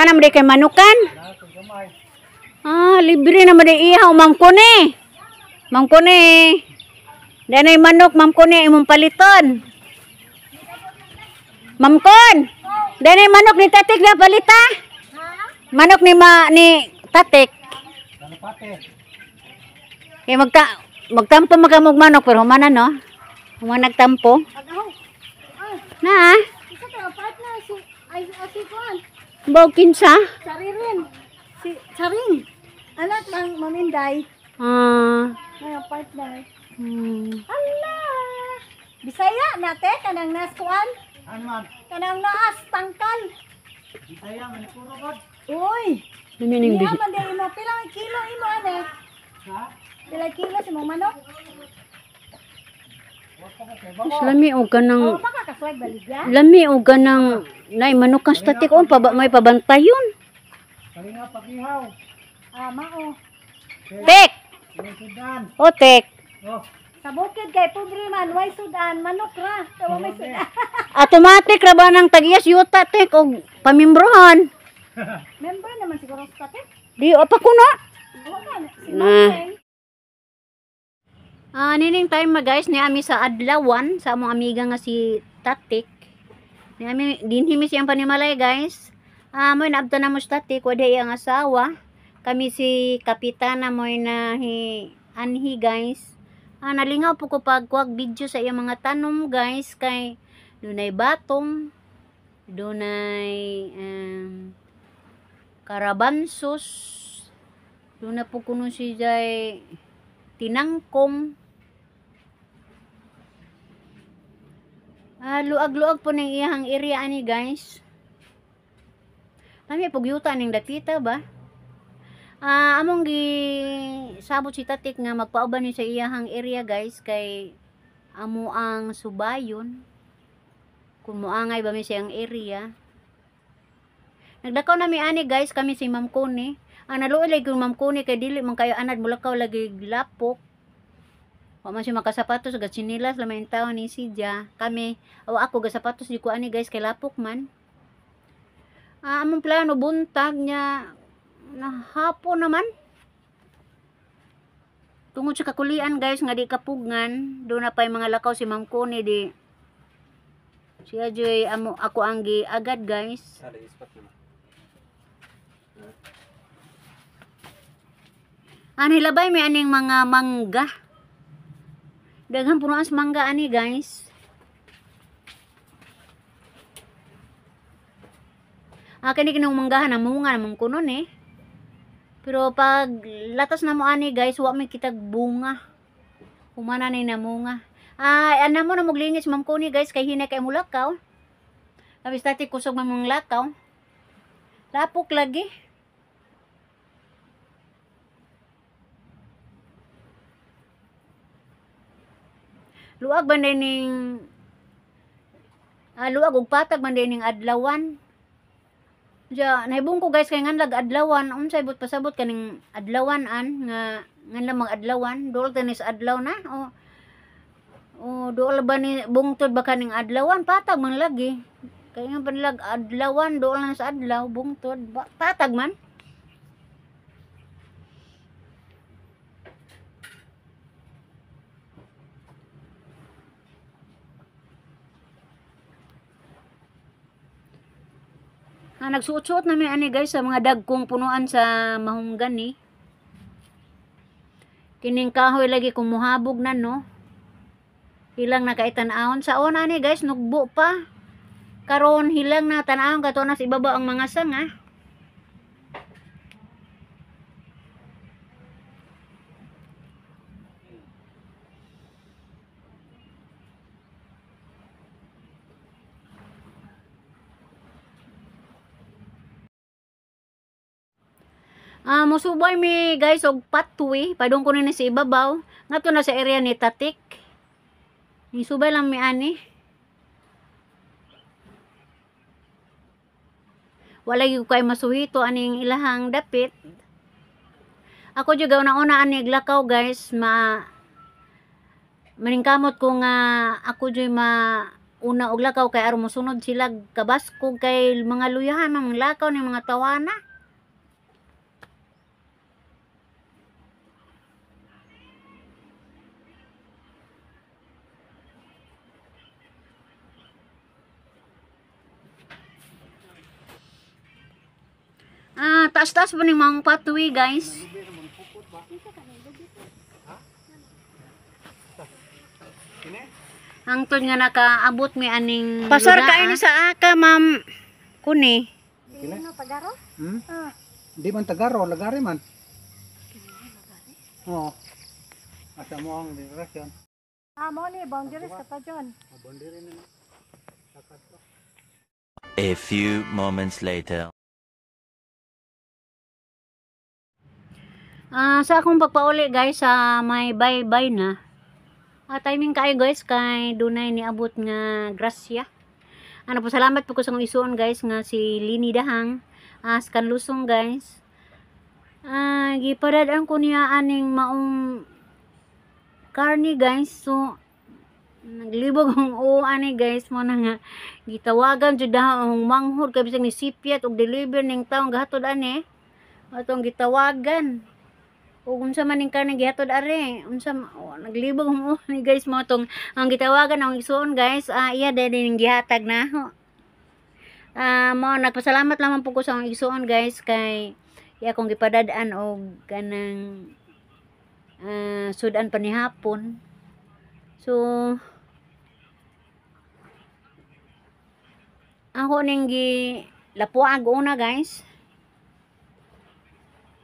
na mo kay manukan. Ah, libre na mo ihaw, Ma'am Kuni. Ma'am Kuni. Danay manok, Ma'am Kuni, imong paliton. Ma'am Kon. Danay manok ni Tatik na palita. Manok ni Tatik. Kaya magtampo magamog manok pero humana no. Humana nagtampo. Na. Isa ka partner si ay kuan. Baw kinsa? Saririn. Si Saring. Anak ng Maminday. Mga partner. Allah. Bisaya nate kanang naskuan. Ano man? Kanang naas tangkal. Bisaya man puro god. Uy. Namining Diha man day mo pilang kilo imo ane. Ha? Pilang kilo si mong manok. Lami o ganang O baka kaswag baligya. lami o ganang nay manok kan statik on may pabantayon. Kalinga pakihaw. Mao. Tek. Sudan. O tek. Oh. Sa bukid kay pobre man way sudan manok ra. Tawo may sudan. Automatic ra ba ng tagiyas yuta tek og pamimbrohan. Member naman siguro sa tatin. Di o pa kuno. Na. Nining time guys ni ami sa adlawan sa among amiga nga si Tatik. Ni ami dinhimi siyang panimalay guys. Mo naabta na mo si Tatik wala iyang asawa. Kami si kapitana mo na anhi guys. Nalingaw po ko pagkuwag video sa iyang mga tanom guys kay dunay batong, dunay karabansos, dunay po kuno si jay tinangkong. Luag-luag po ng iyang area ani guys. Kami pugyuta ning dakita ba? Among gi sabot si Tatik nga magpauban ni sa iyang area guys kay amo ang subayon. Kung moangay ba mi siyang area. Nagdakaw nami ani guys kami si Ma'am Kuni. Naluoy lagi kung Ma'am Kuni kay dili man kayo anad mulakaw lagi lapok. Wa man siya makasapatos ga chinilas lamay tawo ni Sidya. Kami ako ga sapatos di ko ani guys kay lapok man. Among plano buntag niya na hapon naman. Tungod sa kakulian guys nga di kapugngan, do na pay mga lakaw si Ma'am Kuni di. Siya joy ako ang gi agad guys. Hilabay may aning mga mangga. Daghang puno as mangga ani guys. Kani kinong manggahan ang munga namang kunon eh. Pero pag latas na mo ani guys, wa may kitag bunga. Humana ni na munga. Ana mo na maglinis Ma'am Kuni guys kay hinay kay mulakaw. Tapos Tatik kusog man mong lakaw. Lapok lagi. Luag ba ning luag og patag man ning adlawan. Ja, naibong ko guys kay nganlag adlawan, unsay but pasabot kaning adlawan nga nganlang mag adlawan, dool tenis adlaw na o dool ba ni bungtod ba kaning adlawan patag man lagi. Kay nga panlag adlawan dool na sa adlaw bungtod patag man. Nagsuot-suot namin ani guys sa mga dagkong punuan sa mahunggan ni. Kining kahoy lagi kung muhabog na no. Hilang na kaitan-ahon sa una ni guys nugbo pa. Karon hilang na tan-ahon kato na sa ibaba ang mga sanga. Musubay mi guys og patwi padung ko na sa ibabaw ngadto na sa area ni Tatik. Ni subay lang mi ani. Wala gyud kay masuhito aning ilahang dapit. Ako jud una ani glakaw guys maningkamot ko nga ako jud una og lakaw kay aron mosunod sila kabaskog kay mga luyahan mga lakaw ni mga tawana. Taas-taas po ning mga patwi guys. Hangtod nga nakaabot mi aning pasar ka ini sa aka ma'am kuni. Ano, pagaro? Hindi man tagaro, lagari man. Oo. Asa mo ang direksyon? Mo ni, boundaries ka pa dyan. Abondiri na. A few moments later. Sa akong pagpauli guys sa may bye-bye na. Timing kayo guys kay dunay niabot nga grasya. Salamat po ko sa akong isuon guys nga si Lini Dahang. Sa Kanlusong guys. Gipadadaan ko niya aning maong karni guys. So naglibog ang ani guys mo na nga gitawagan jud ang manghod kay bisag ni sipyat og deliver ning taong gahatod ani. Atong gitawagan. O unsa man ning karne gihatod are, unsa naglibog mo ni guys mo tong ang gitawagan ang isuon guys, iya din ning gihatag na ho. Mo nagpasalamat lamang po ko sa ang isuon guys kay iya kong gipadadaan og kanang sudan pa ni hapon. So ako ning gi lapuag una guys.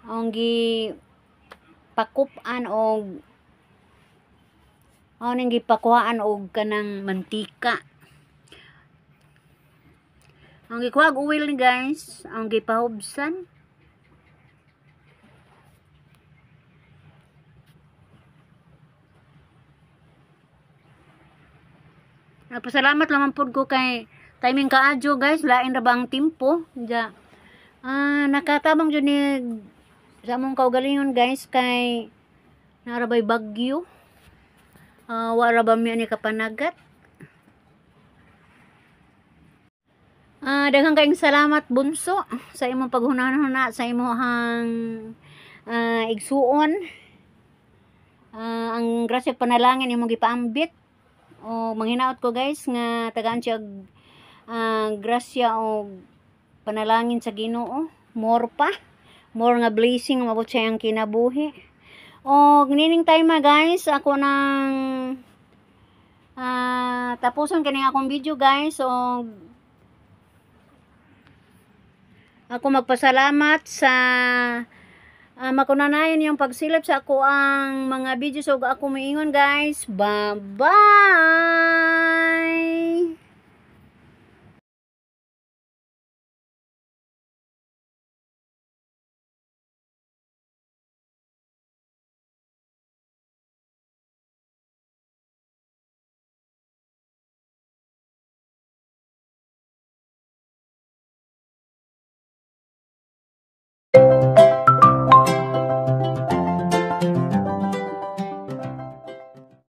Ang gi pakupan og ning gipakuhaan og kanang mantika. Ang gikuha og oil ni guys, ang gipahubsan. Nagpasalamat lamang pod ko kay timing kaadyo guys, lain ra ba ang tempo. Ja. Nakatabang jud ni sa among kaugalingon guys kay narabay bagyo. Wala ba mi ani kapanagat. Daghang kayong salamat bunso sa imong paghunahuna sa imong igsuon. Ang grasya panalangin imong gipaambit. O manghinaot ko guys nga tagaan siya grasya o panalangin sa Ginoo. More nga blessing mabot siya ang kinabuhi. O nining time guys, ako nang tapuson kaning akong video guys. So ako magpasalamat sa makunanayon yung pagsilip sa ako ang mga videos. So ako maingon guys, bye bye.